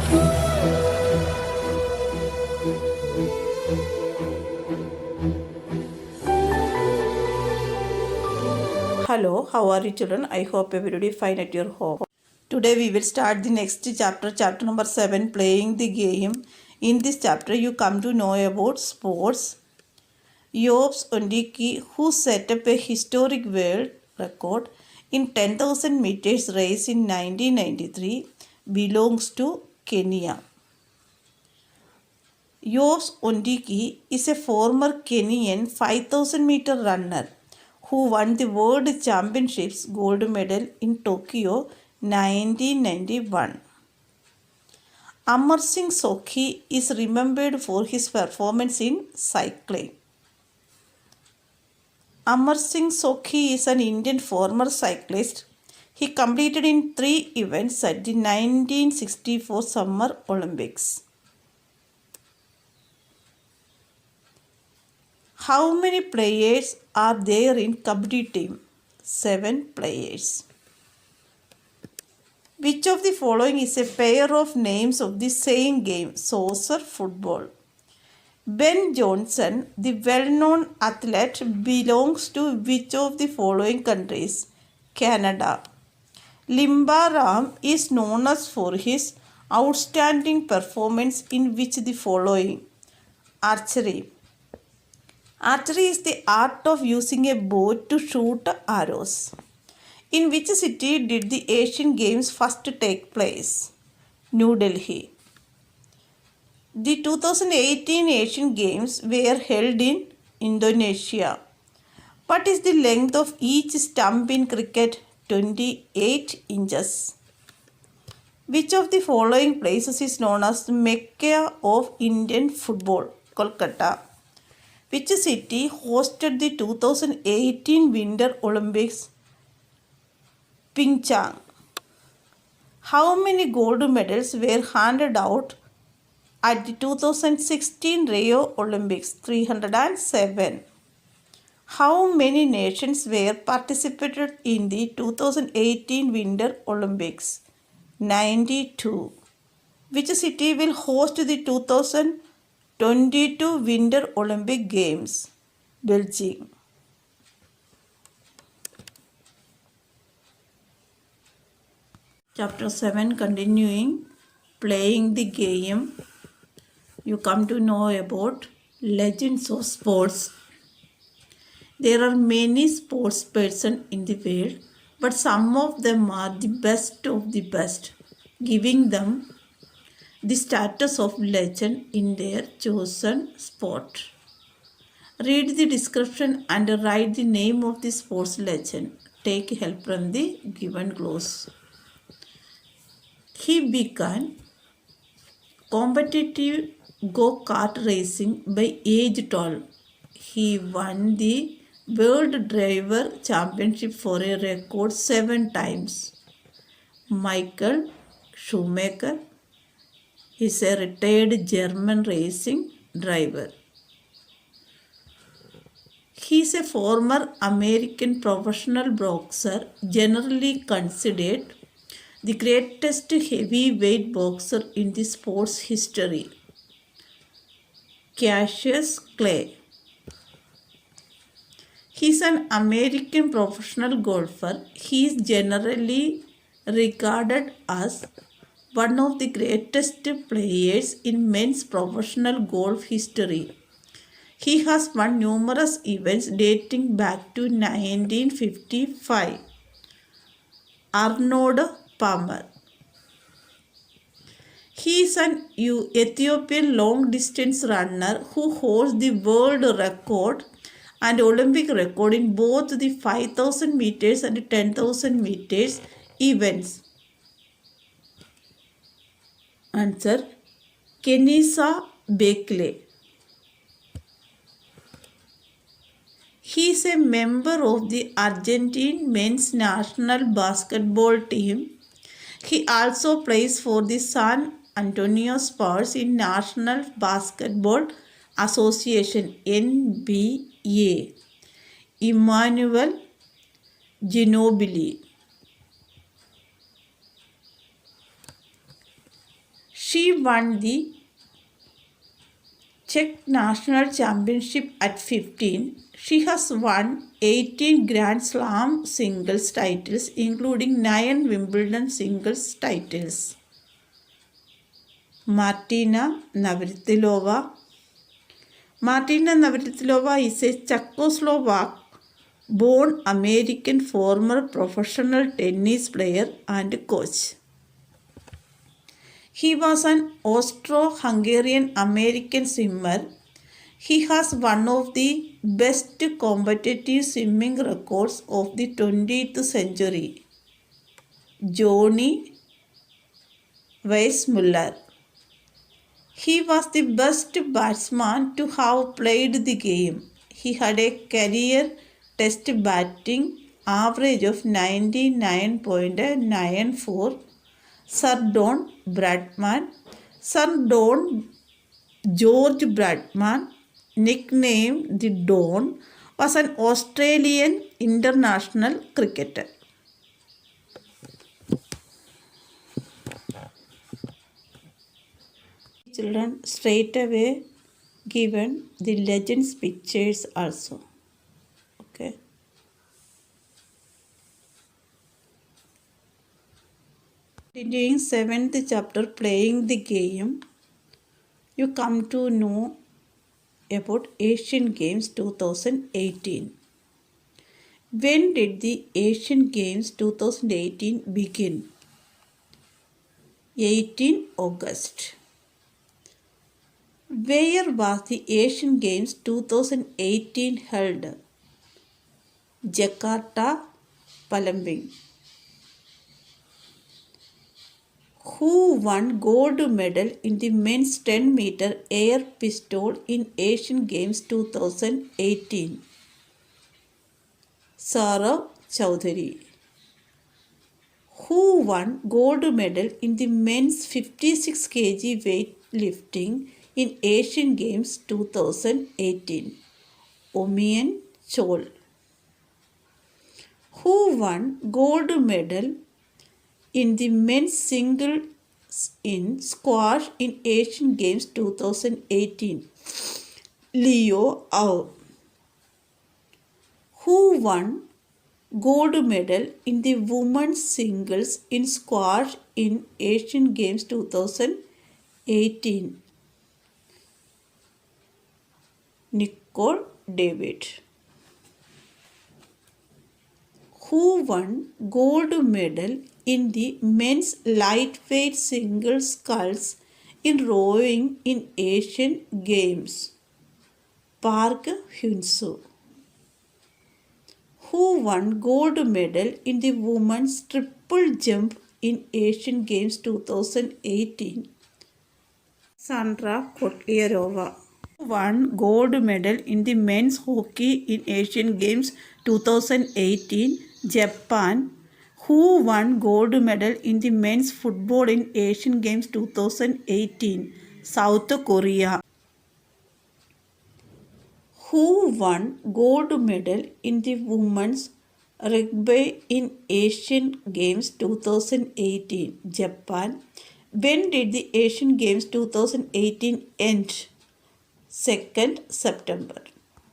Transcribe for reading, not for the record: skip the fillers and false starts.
Hello, how are you children? I hope everybody fine at your home. Today we will start the next chapter, chapter number 7, playing the game. In this chapter you come to know about sports. Yobs Ondiki, who set up a historic world record in 10,000 meters race in 1993, belongs to Kenya. Yobs Ondiki is a former Kenyan 5,000 meter runner who won the World Championships gold medal in Tokyo 1991. Amar Singh Sokhi is remembered for his performance in cycling. Amar Singh Sokhi is an Indian former cyclist. He competed in 3 events at the 1964 Summer Olympics. How many players are there in Kabaddi team? 7 players. Which of the following is a pair of names of the same game, saucer football? Ben Johnson, the well-known athlete, belongs to which of the following countries? Canada. Limba Ram is known as for his outstanding performance in which the following? Archery. Archery is the art of using a bow to shoot arrows. In which city did the Asian Games first take place? New Delhi. The 2018 Asian Games were held in Indonesia. What is the length of each stump in cricket? 28 inches. Which of the following places is known as the Mecca of Indian football? Kolkata. Which city hosted the 2018 Winter Olympics? Pyeongchang. How many gold medals were handed out at the 2016 Rio Olympics? 307. How many nations were participated in the 2018 Winter Olympics? 92. Which city will host the 2022 Winter Olympic Games? Beijing. Chapter 7, continuing, playing the game. You come to know about legends of sports. There are many sports persons in the world, but some of them are the best of the best, giving them the status of legend in their chosen sport. Read the description and write the name of the sports legend. Take help from the given clause. He began competitive go-kart racing by age 12. He won the World Driver Championship for a record 7 times. Michael Schumacher is a retired German racing driver. He is a former American professional boxer, generally considered the greatest heavyweight boxer in the sports history. Cassius Clay. He is an American professional golfer. He is generally regarded as one of the greatest players in men's professional golf history. He has won numerous events dating back to 1955. Arnold Palmer. He is an Ethiopian long distance runner who holds the world record and Olympic record in both the 5,000 meters and 10,000 meters events. Answer: Kenenisa Bekele. He is a member of the Argentine men's national basketball team. He also plays for the San Antonio Spurs in National Basketball Association NBA. Emmanuel Ginobili. She won the Czech National Championship at 15. She has won 18 Grand Slam singles titles, including 9 Wimbledon singles titles. Martina Navratilova. Martina Navratilova is a Czechoslovak born American former professional tennis player and coach. He was an Austro-Hungarian American swimmer. He has one of the best competitive swimming records of the 20th century. Johnny Weissmuller. He was the best batsman to have played the game. He had a career test batting average of 99.94. Sir Don Bradman. Sir Don George Bradman, nicknamed the Don, was an Australian international cricketer. Children, straight away given the legends pictures also. Okay. Continuing 7th chapter, playing the game, you come to know about Asian Games 2018. When did the Asian Games 2018 begin? 18 August. Where was the Asian Games 2018 held? Jakarta, Palembang. Who won gold medal in the men's 10-meter air pistol in Asian Games 2018? Saurav Chowdhury. Who won gold medal in the men's 56 kg weightlifting in Asian Games 2018? Omiyan Chol. Who won gold medal in the men's singles in squash in Asian Games 2018? Leo Au. Who won gold medal in the women's singles in squash in Asian Games 2018? Nicol David. Who won gold medal in the men's lightweight single sculls in rowing in Asian Games? Park Hyun-soo. Who won gold medal in the women's triple jump in Asian Games 2018? Sandra Kotlярова. Who won gold medal in the men's hockey in Asian Games 2018? Japan. Who won gold medal in the men's football in Asian Games 2018? South Korea. Who won gold medal in the women's rugby in Asian Games 2018? Japan. When did the Asian Games 2018 end? 2nd September.